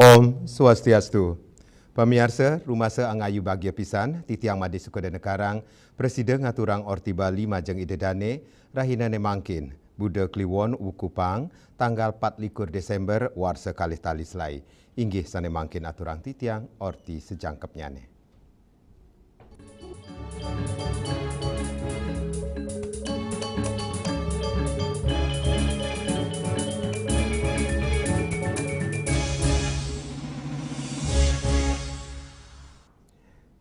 Om Swastiastu. Pemirsa, rumah seangayu bahagia pisan, titiang madi Sukadana Karang, Presiden ngaturang Orti Bali majeng ide dane, rahina nemangkin, Buda Kliwon Wukupang, tanggal 24 Desember warsa kalih tali selai. Inggih sanemangkin aturang titiang Orti sejangkepnyane.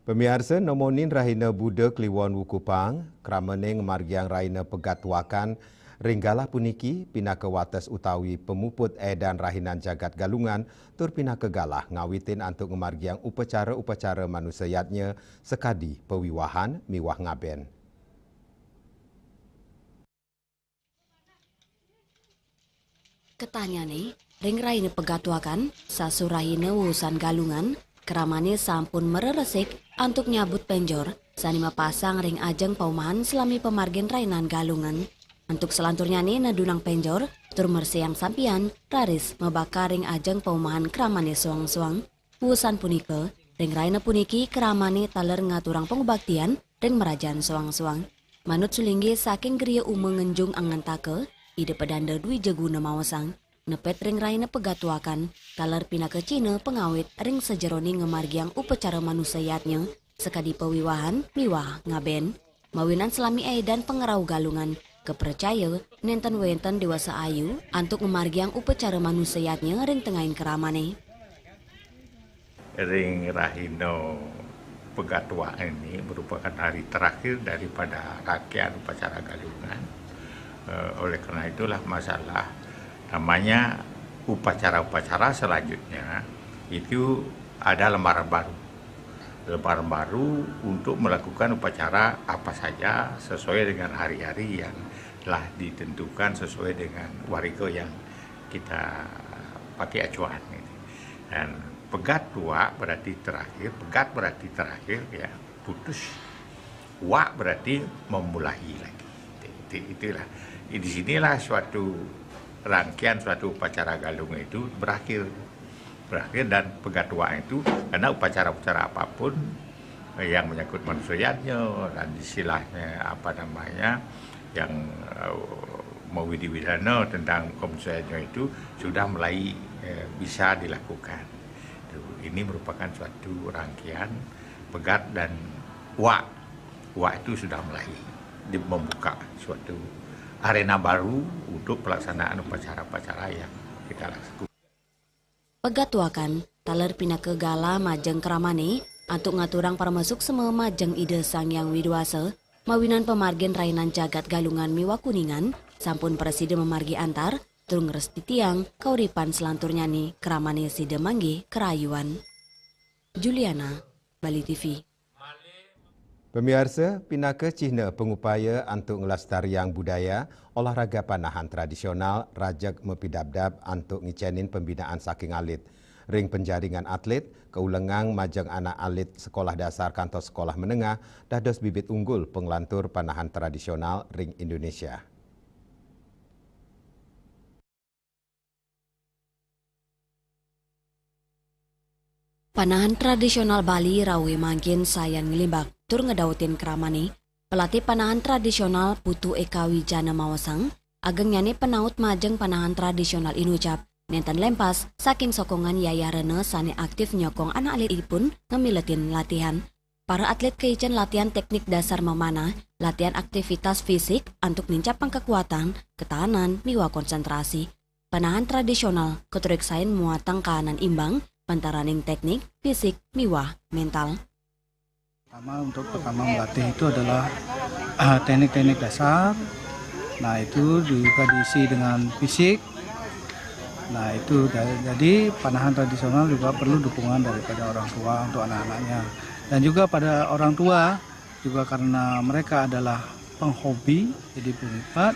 Pemirsa, nomonin rahina Buda Kliwon Wukupang, kramane ngemargiang rahina pegatwakan, ringgalah puniki pinaka wates utawi pemuput edan rahinan jagat galungan, tur pinaka galah ngawitin antuk ngemargiang upacara-upacara manusayatnya sekadi pewiwahan miwah ngaben. Ketanyane, ring rahina pegatwakan, sasurahina wusan galungan, keramane sampun mereresik antuk nyabut penjor sanima pasang ring ajeng paumahan selami pemargin rainan galungan. Untuk selanturnya nih nadunang penjor tur mersiang sampian raris membakar ring ajeng paumahan keramane suang-suang. Wusan punika ring raina puniki keramane taler ngaturang pengubaktian ring merajaan suang-suang. Manut sulinggi saking geria ngenjung angantake ide pedanda dui jeguna mawasang. Nepet ring raina pegatwakan, taler pinaka Cina pengawit ring sejeroni ngemargiang upacara manusayatnya, sekadi pewiwahan miwah ngaben. Mawinan selami edan pengerau galungan, kepercaya nenten wenten dewasa ayu, antuk ngemargiang upacara manusayatnya ring tengahin keramane. Ring rahino pegatwa ini merupakan hari terakhir daripada rangkaian upacara galungan. Oleh karena itulah masalah namanya upacara-upacara selanjutnya itu ada lembaran baru. Lembaran baru untuk melakukan upacara apa saja sesuai dengan hari-hari yang telah ditentukan sesuai dengan warga yang kita pakai acuan. Dan pegat tua berarti terakhir, pegat berarti terakhir ya, putus. Wa berarti memulai lagi. Itulah. Di sinilah suatu rangkaian suatu upacara galung itu berakhir dan pegatwa itu karena upacara-upacara apapun yang menyangkut manusayatnya dan istilahnya apa namanya yang mau widana tentang manusayatnya itu sudah mulai bisa dilakukan. Ini merupakan suatu rangkaian pegat dan wa itu sudah mulai membuka suatu arena baru untuk pelaksanaan upacara-upacara yang kita lakukan. Pegatwakan, taler pinaka gala majeng keramane, antuk ngaturang parmasuk semua majeng ide sang yang widwasa, mawinan pemargin rainan jagat galungan miwa kuningan, sampun presiden memargi antar, turung resti tiang, kauripan selanturnya nih, keramane side manggi, kerayuan. Juliana, Bali TV. Pemirsa, pinaka Cina pengupaya antuk ngelestariang budaya, olahraga panahan tradisional, rajak mepidabdab antuk ngicenin pembinaan saking alit. Ring penjaringan atlet, keulengang majeng anak alit sekolah dasar kantor sekolah menengah, dados bibit unggul penglantur panahan tradisional ring Indonesia. Panahan tradisional Bali rawe mangkin sayan ngelimbak tur ngedautin keramane. Pelatih panahan tradisional Putu Eka Wijana Mawasang ageng nyane penaut majeng panahan tradisional inucap nenten lempas saking sokongan Yaya Rene sane aktif nyokong anak atlet pun ngemiletin latihan. Para atlet keicen latihan teknik dasar memanah, latihan aktivitas fisik untuk nincapang kekuatan, ketahanan, miwa konsentrasi. Panahan tradisional keturik sain muatang kahanan imbang pantaraning teknik, fisik, miwah, mental. Pertama melatih itu adalah teknik-teknik dasar. Nah itu juga diisi dengan fisik. Nah itu jadi panahan tradisional juga perlu dukungan daripada orang tua untuk anak-anaknya. Dan juga pada orang tua juga karena mereka adalah penghobi, jadi penikmat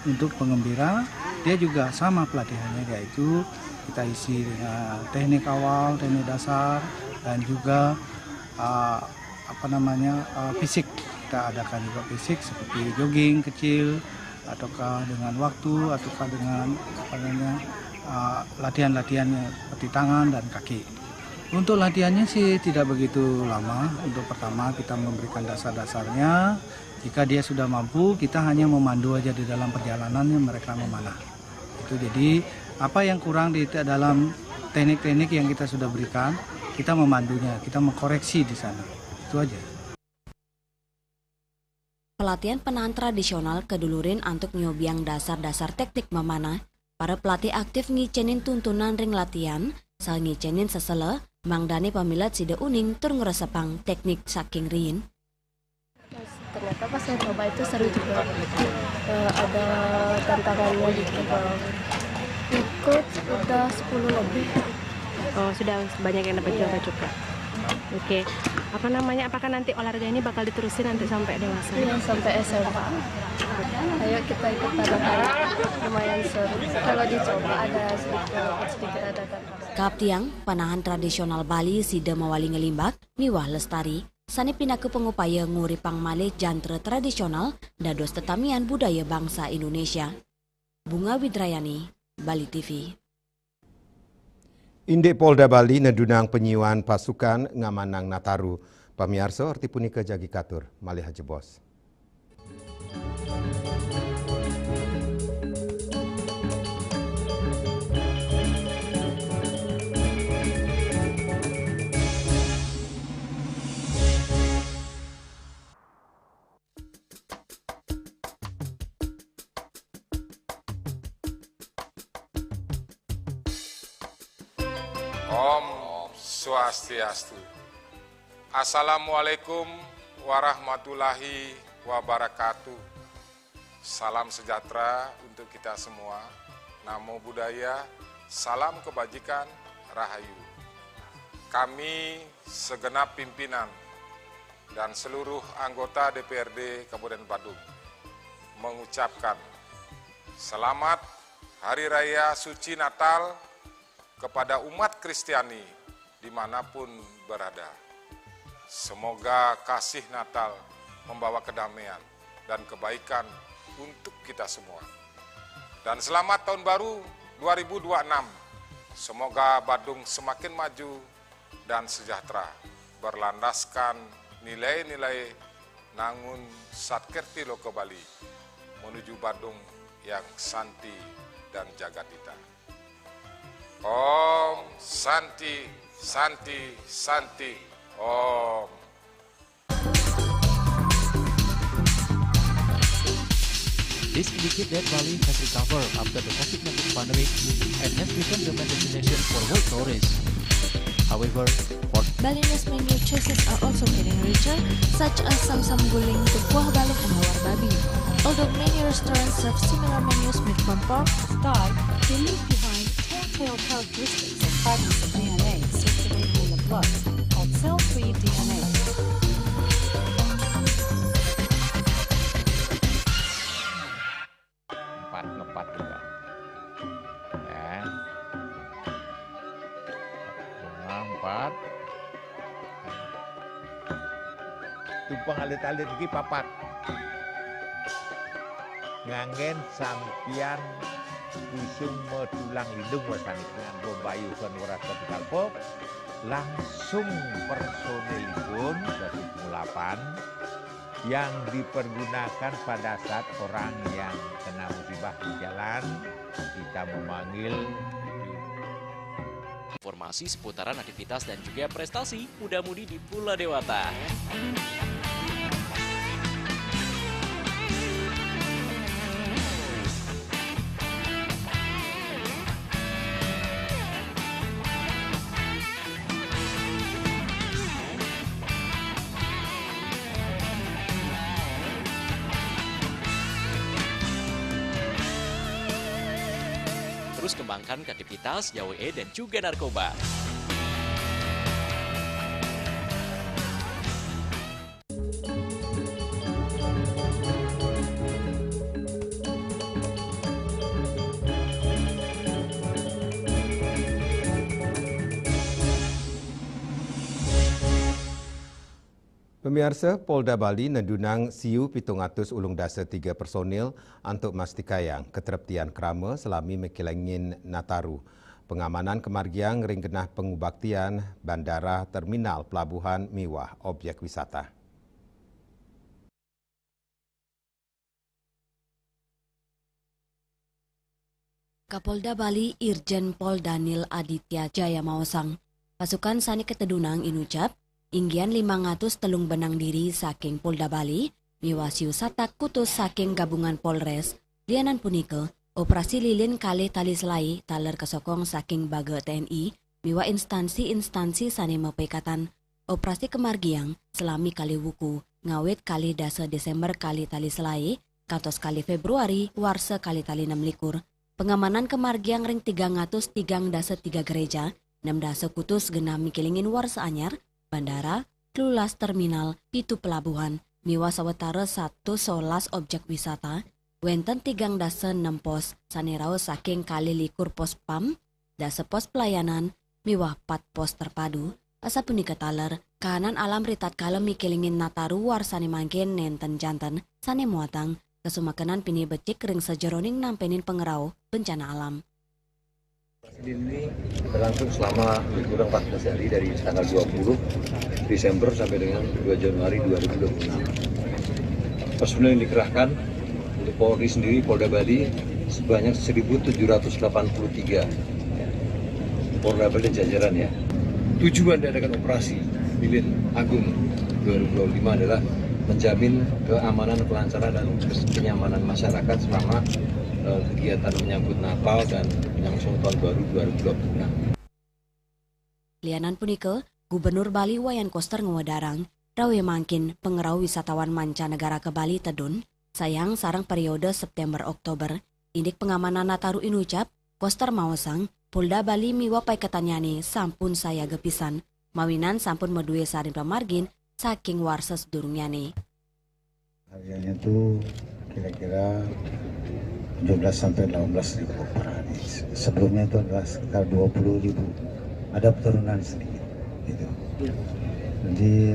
untuk pengembira, dia juga sama pelatihannya yaitu kita isi dengan teknik awal, teknik dasar, dan juga fisik. Kita adakan juga fisik seperti jogging kecil, ataukah dengan waktu, ataukah dengan latihan-latihan seperti tangan dan kaki. Untuk latihannya sih tidak begitu lama. Untuk pertama kita memberikan dasar-dasarnya. Jika dia sudah mampu, kita hanya memandu aja di dalam perjalanannya mereka memanah. Itu jadi apa yang kurang di dalam teknik-teknik yang kita sudah berikan, kita memandunya, kita mengkoreksi di sana. Itu aja. Pelatihan penahan tradisional kedulurin untuk nyobiang dasar-dasar teknik memanah, para pelatih aktif ngicenin tuntunan ring latihan, sal ngicenin sesele, mangdani pamilat sida uning tur ngeresepang teknik saking rin. Ternyata pas saya coba itu seru juga. Ada tantangannya gitu. Ikut udah 10 lebih. Oh, sudah banyak yang dapat juara juga. Oke. Apa namanya? Apakah nanti olahraga ini bakal diterusin nanti sampai dewasa? Iya, sampai SMA. Ayo kita ikut bareng-bareng. Lumayan seru. Kalau dicoba ada sedikit ada tantangan. Kaptiang, panahan tradisional Bali sida mawali ngelimbak, miwah lestari, sani pinaku pengupaya nguripang malih jantre tradisional, dados tetamian budaya bangsa Indonesia. Bunga Widrayani, Bali TV. Inde Polda Bali nedunang penyiuan pasukan ngamanang Nataru. Pamiarso arti punika jagi katur, malih haji bos. Om Swastiastu. Assalamualaikum warahmatullahi wabarakatuh. Salam sejahtera untuk kita semua. Namo Buddhaya, salam kebajikan, rahayu. Kami segenap pimpinan dan seluruh anggota DPRD Kabupaten Badung mengucapkan selamat Hari Raya Suci Natal kepada umat Kristiani dimanapun berada. Semoga kasih Natal membawa kedamaian dan kebaikan untuk kita semua. Dan selamat Tahun Baru 2026. Semoga Badung semakin maju dan sejahtera, berlandaskan nilai-nilai Nangun Satkerti Loko Bali, menuju Badung yang santi dan jagatita. Om Santi, Santi, Santi, Om. This indicates that Bali has recovered after the COVID-19 pandemic and has become the main destination for world tourists. However, Balinese menu choices are also getting richer, such as Sam-Sam Guling, Tupuah Baluk, and Hawar Babi. Although many restaurants serve similar menus made from pork, Thai, they leave behind telltale characteristics of fragments of DNA circulating in the blood, called cell-free DNA. Ngepat juga. Ya. Bunga 4. Tumpang alit-alit lagi papat. Ngangen sampian usung metulang lindung wasani dengan bombayu son warasa kalpop. Langsung personelipun 108 yang dipergunakan pada saat orang yang kena musibah di jalan, kita memanggil. Informasi seputaran aktivitas dan juga prestasi muda-mudi di Pulau Dewata. Terus kembangkan kreativitas, YWE, dan juga narkoba. Pemirsa, Polda Bali nedunang siu 700 ulung dasa 3 personil untuk mastikayang ketertian krama selami mekilengin Nataru. Pengamanan kemargiang ring genah pengubaktian bandara terminal pelabuhan Miwah objek wisata. Kapolda Bali Irjen Pol Daniel Aditya Jaya Mawasang. Pasukan sani ketedunang inucap, inggian 500 telung benang diri saking Polda Bali, miwasiu satak kutus saking gabungan Polres, lianan punike, operasi lilin kali tali selai taler kesokong saking baga TNI, miwa instansi-instansi sani mepekatan, operasi kemargiang selami kali wuku, ngawit kali dasa Desember kali tali selai, katos kali Februari, warse kali tali 6 likur, pengamanan kemargiang ring 300 tigang dasa 3 gereja, 6 dasa kutus genah mikilingin warse anyar, bandara, lulas terminal, pitu pelabuhan, miwa sawetara 111 objek wisata, wenten 3 dasa 6 pos, sanirao saking kali likur pos PAM, dasa pos pelayanan, miwa 4 pos terpadu, asa punika taler, kahanan alam ritat kalem mikilingin Nataru war sani mangkin nenten janten, sani muatang, kesumakanan pini becik ring sejeroning nampenin pengerau bencana alam. Ini berlangsung selama lebih kurang 14 hari dari tanggal 20 Desember sampai dengan 2 Januari 2026. Personel yang dikerahkan untuk Polri sendiri, Polda Bali sebanyak 1.783 Polda Bali jajaran ya. Tujuan diadakan operasi Lilin Agung 2025 adalah menjamin keamanan, kelancaran dan kenyamanan masyarakat selama kegiatan menyambut Natal dan menyambut Tahun Baru 2026. Lianan punike, Gubernur Bali Wayan Koster ngewedarang, rawe mangkin pengerau wisatawan mancanegara ke Bali tedun, sayang sarang periode September-Oktober, indik pengamanan Nataru inucap, Koster mawasang, Polda Bali miwa pai ketanyani sampun saya gepisan, mawinan sampun medue saring pemargin, saking warsa sedurungyani. Harganya itu kira-kira 17 sampai 18 ribu per hari. Sebelumnya itu adalah sekitar 20 ribu. Ada penurunan sedikit. Gitu. Jadi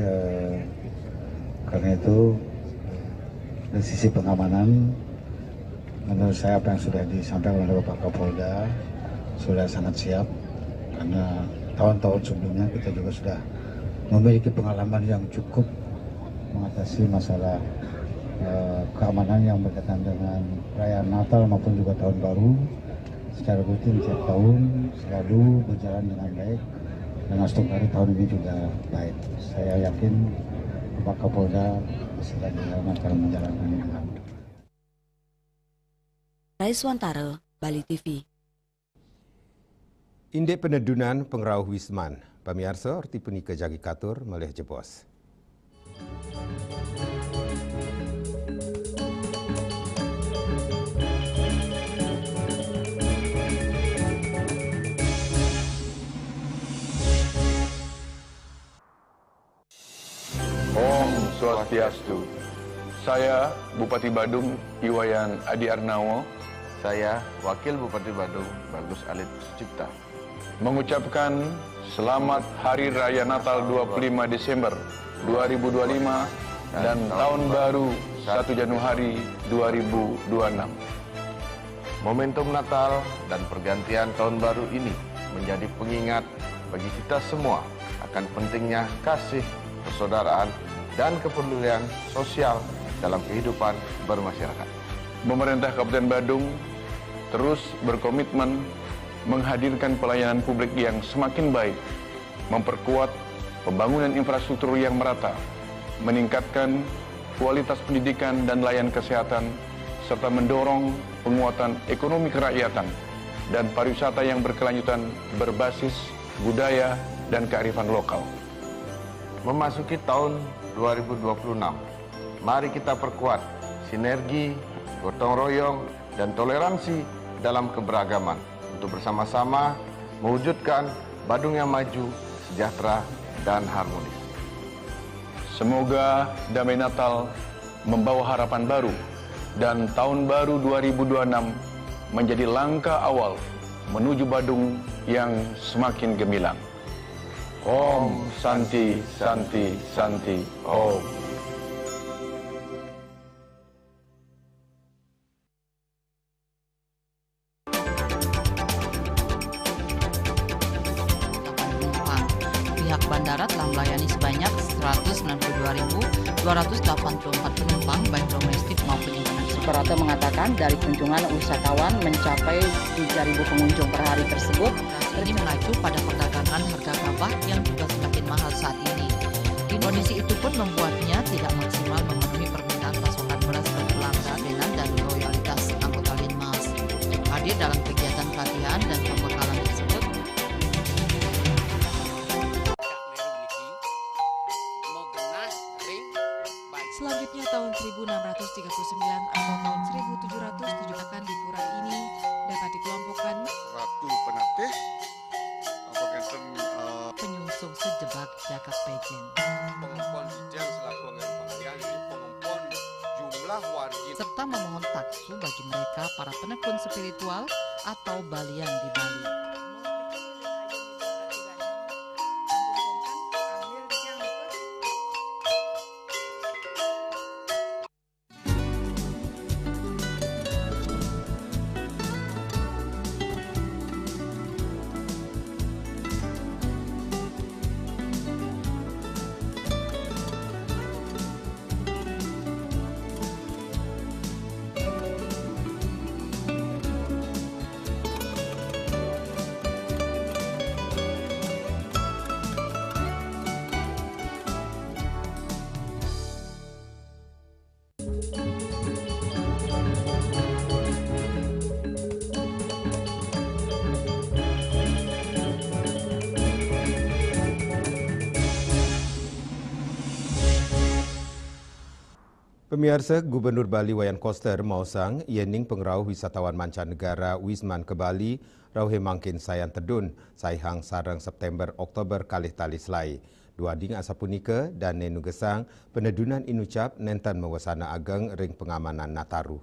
karena itu dari sisi pengamanan, menurut saya apa yang sudah disampaikan oleh Bapak Kapolda sudah sangat siap. Karena tahun-tahun sebelumnya kita juga sudah memiliki pengalaman yang cukup mengatasi masalah keamanan yang berkaitan dengan perayaan Natal maupun juga Tahun Baru secara rutin setiap tahun selalu berjalan dengan baik dan untuk hari tahun ini juga baik. Saya yakin Pak Kapolda sedang menjalankan dengan baik. Raiswantara, Bali TV. Indek penedunan pengerau Wisman, pemirsa orti punika jagi katur melih jebos. Om Swastiastu. Saya Bupati Badung Iwayan Adi Arnawo. Saya Wakil Bupati Badung Bagus Alit Sucipta. Mengucapkan selamat Hari Raya Natal 25 Desember 2025 dan Tahun Baru 1 Januari 2026. Momentum Natal dan pergantian Tahun Baru ini menjadi pengingat bagi kita semua akan pentingnya kasih, persaudaraan, dan kepedulian sosial dalam kehidupan bermasyarakat. Pemerintah Kabupaten Badung terus berkomitmen menghadirkan pelayanan publik yang semakin baik, memperkuat pembangunan infrastruktur yang merata, meningkatkan kualitas pendidikan dan layanan kesehatan, serta mendorong penguatan ekonomi kerakyatan dan pariwisata yang berkelanjutan berbasis budaya dan kearifan lokal. Memasuki tahun 2026, mari kita perkuat sinergi, gotong royong, dan toleransi dalam keberagaman untuk bersama-sama mewujudkan Badung yang maju, sejahtera, dan harmonis. Semoga damai Natal membawa harapan baru dan Tahun Baru 2026 menjadi langkah awal menuju Badung yang semakin gemilang. Om Santi Santi Santi Om. Pihak bandara telah melayani sebanyak 192.284 penumpang baik domestik maupun internasional. Suprapto mengatakan dari kunjungan wisatawan mencapai 3.000 pengunjung per hari tersebut. Ini mengacu pada perdagangan harga gabah yang juga semakin mahal saat ini. Kondisi itu pun membuatnya tidak maksimal memenuhi permintaan pasokan beras ke pelanggan dengan dan loyalitas anggota Linmas. Hadir dalam kegiatan pelatihan dan pembekalan tersebut, Selanjutnya tahun 1639 atau tahun 1707 akan di pura ini dapat dikelompokkan Ratu Penatih, penyusup sejebak Jakab Pejen, pengempon Dijang selaku anggaran pengalian ini pengempon jumlah warga serta memohon taksu bagi mereka para penekun spiritual atau balian di Bali. Pemirsa, Gubernur Bali Wayan Koster mausang iening pengrauh wisatawan mancanegara Wisman ke Bali rauhe mangkin sayan tedun saihang sarang September Oktober kalih tali selai. Dua ding asapunika dan nenu gesang penedunan inucap nenten mewasana ageng ring pengamanan Nataru.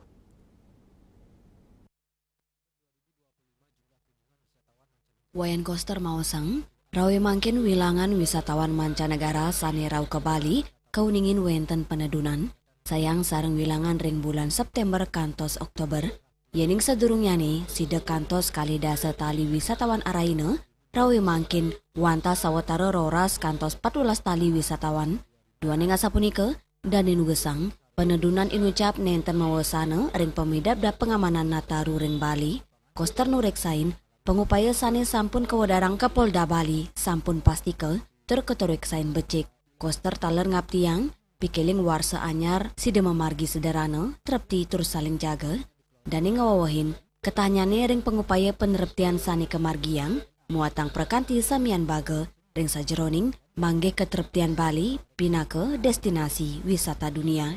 Wayan Koster mausang rauhe mangkin wilangan wisatawan mancanegara sane rau ke Bali kauningin wenten penedunan sayang sareng wilangan ring bulan September kantos Oktober, yening sedurungyane sida kantos kali dasa tali wisatawan araina, rawe mangkin wanta sawatara roras kantos 14 tali wisatawan, dua ning asapunika dan inu gesang, penedunan inucap nenten mawasana ring pemidabda pengamanan Nataru ring Bali, Koster nureksain, pengupaya sane sampun kewadarang ke Polda Bali, sampun pastike, terketureksain becik, Koster taler ngaptiang, pikiling warsa anyar sida memargi sederhana, trepti terus saling jaga, dan ngawawahin ketanyane ring pengupaya penereptian sani kemargiang, muatang perkanti samian baga, ring sajeroning, mangge ketereptian Bali, pinake destinasi wisata dunia.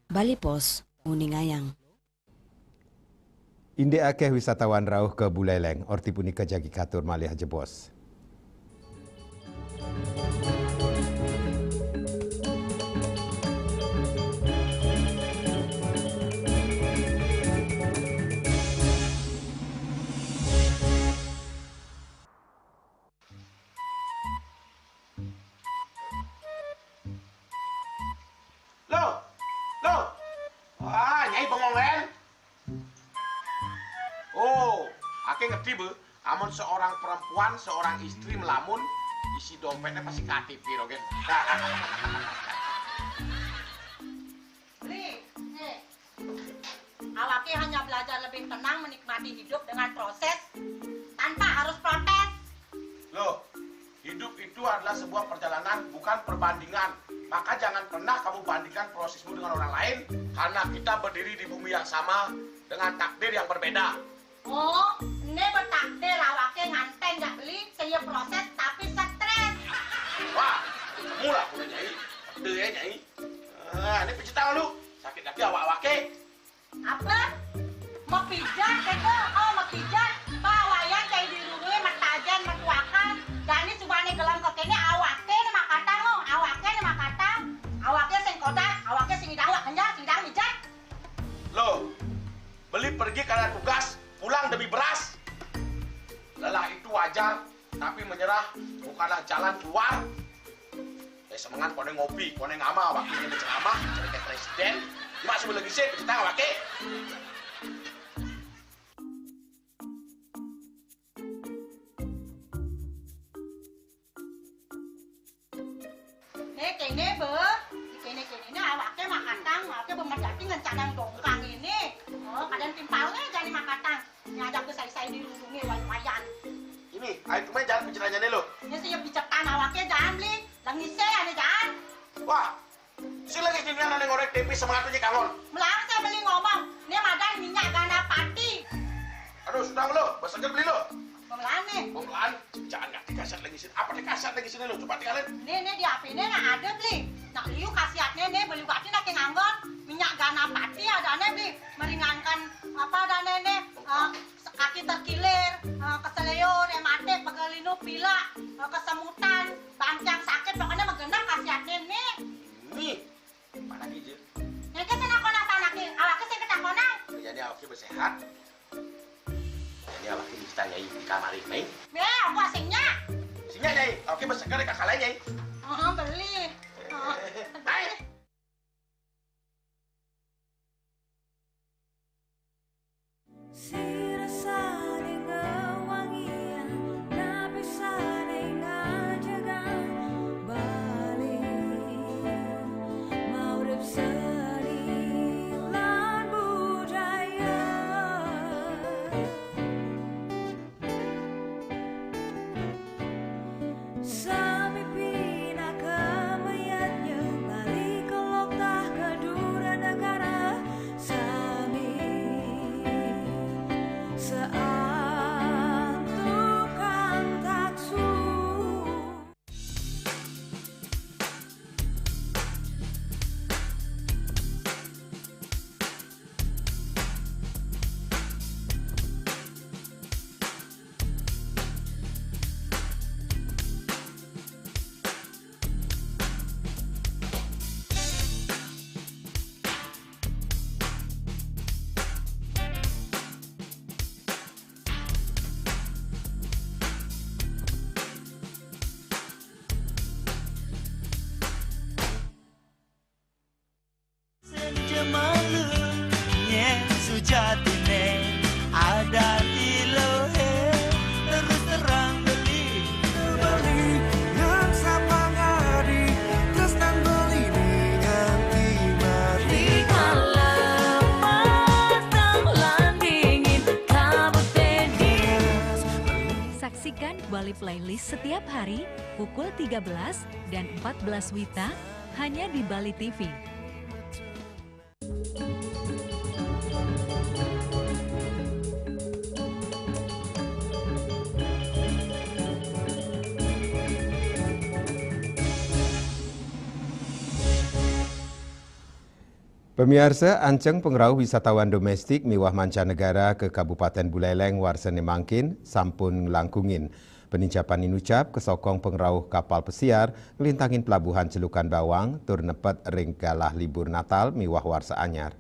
Bali Pos, Uningayang. Inde akeh wisatawan rauh ke Buleleng, orti punika jagi katur malih jebos. Nyai bengong len. Oh, ake ngerti be. Amun seorang perempuan, seorang istri melamun, isi dompetnya pasti KTP rogen. Li, awake hanya belajar lebih tenang menikmati hidup dengan proses tanpa harus protes. Loh, hidup itu adalah sebuah perjalanan, bukan perbandingan. Maka jangan pernah kamu bandingkan prosesmu dengan orang lain, karena kita berdiri di bumi yang sama dengan takdir yang berbeda. Oh, ini bertakdir awake nganteng gak beli, saya proses tapi stres. Wah, kamu lah punya Nyai. Takdir ya Nyai. Ini pijit tangan lu, sakit lagi awak-awake. Apa? Mau pijat kata? Oh, mau pijat. Bawayan kayak di rumah matajan matuakan. Dan ini subane gelam kokene awake nih makata lo, awake nih makata. Awake sing kodak, awake sing dawak kenjang, sing dawak mijat. Loh, beli pergi karena tugas, pulang demi beras. Lelah itu wajar, tapi menyerah bukanlah jalan keluar. Semangat kone ngopi, kone ngama, wakilnya di ceramah, cerita presiden, masih lagi sih, kita nggak wakil. Kene be, kene awaknya makatang, awaknya bermedati ngencadang dongkang ini. Oh, kadang timpalnya jadi makatang, nyadap ke saya dirundungi wayan. Ini, ayo kemarin jangan bicaranya nih lo. Ini sih bicarkan awaknya jangan beli, langise ane jangan. Wah, si lagi sini nang ngorek tempe semangatnya kangon. Melarang saya beli ngomong, ini madan minyak gana pati. Aduh, sudah lo, besoknya beli lo. Pemelaan nih. Pemelaan, jangan nggak dikasat lagi sini. Apa dikasat lagi sini lo? Coba tinggalin. Nih di HP ini nggak ada beli. Nak liu khasiatnya nih beli bati nak nganggon minyak gana pati ada nih beli meringankan apa ada nih kaki terkilir, keseleyor, rematik, pegelinu, pilak, kesemutan, bancang sakit pokoknya megena khasiatnya nih. Nih, mana gitu? Nih kesana kona panaki, awaknya sih kita kona. Jadi awaknya bersehat. Ini awaknya bisa nyai di kamar ini. Ya, aku asingnya. Asingnya nyai, awaknya bersegar di kakak lain nyai. Beli. Baik. Saksikan Bali Playlist setiap hari pukul 13 dan 14 WITA hanya di Bali TV. Pemirsa, anceng pengrau wisatawan domestik miwah mancanegara ke Kabupaten Buleleng Warsene Mangkin sampun ngelangkungin. Penincapan inucap kesokong pengrau kapal pesiar ngelintangin pelabuhan Celukan Bawang tur nepet ring galah libur Natal miwah warsa anyar.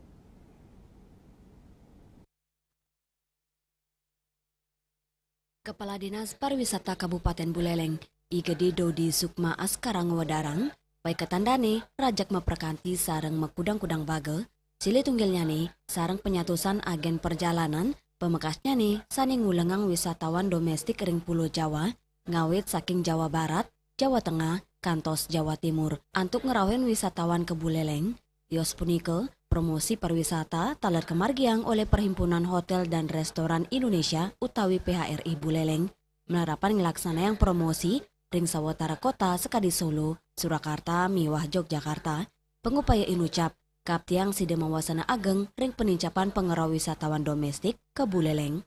Kepala Dinas Pariwisata Kabupaten Buleleng, Igede Dodi Sukma Askarang Wadarang, baik ketandane rajak meperkanti sareng mekudang-kudang bage, sili tunggilnya nih sareng penyatusan agen perjalanan, pemekasnya nih sani ngulengang wisatawan domestik ring Pulau Jawa, ngawit saking Jawa Barat, Jawa Tengah, kantos Jawa Timur, antuk ngerawen wisatawan ke Buleleng, yos punike promosi pariwisata taler kemargiang oleh Perhimpunan Hotel dan Restoran Indonesia utawi PHRI Buleleng, menerapan ngelaksana yang promosi ring sawatara kota sekadi Solo, Surakarta, miwah Yogyakarta, pengupaya inucap, kaptiang side mawasana ageng ring penincapan pengerau wisatawan domestik ke Buleleng.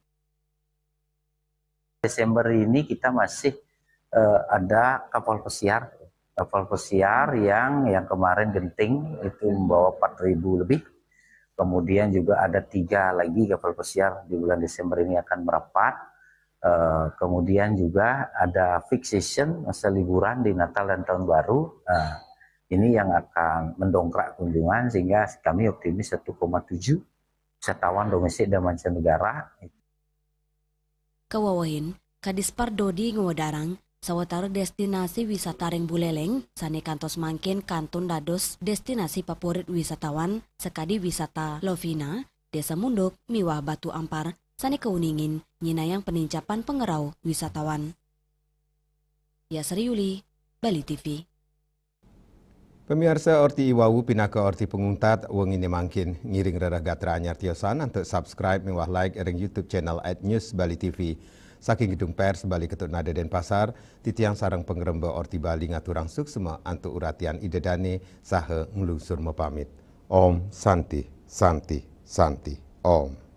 Desember ini kita masih ada kapal pesiar yang kemarin genting itu membawa 4.000 lebih. Kemudian juga ada 3 lagi kapal pesiar di bulan Desember ini akan merapat. Kemudian juga ada fixation masa liburan di Natal dan Tahun Baru. Ini yang akan mendongkrak kunjungan sehingga kami optimis 1,7 wisatawan domestik dan mancanegara. Kawawahin, Kadispar Dodi Ngewadarang, Sawatara destinasi wisata ring Buleleng, sane kantos mangkin kantun dados destinasi favorit wisatawan, sekadi wisata Lovina, Desa Munduk, miwah Batu Ampar, sane keuningin, nyinayang penincapan pengerau wisatawan. Yasri Yuli, Bali TV. Pemirsa orti iwawu pinaka orti penguntat wong ini mangkin ngiring rerah gatra anyar tiosan untuk subscribe miwah like ring YouTube channel @news Bali TV. Saking gedung pers Bali Ketut Nada Denpasar, titiang sarang pengerembe orti Bali ngaturang suksema antuk uratian idedane saha ngelusur mepamit. Om Santi, Santi, Santi, Om.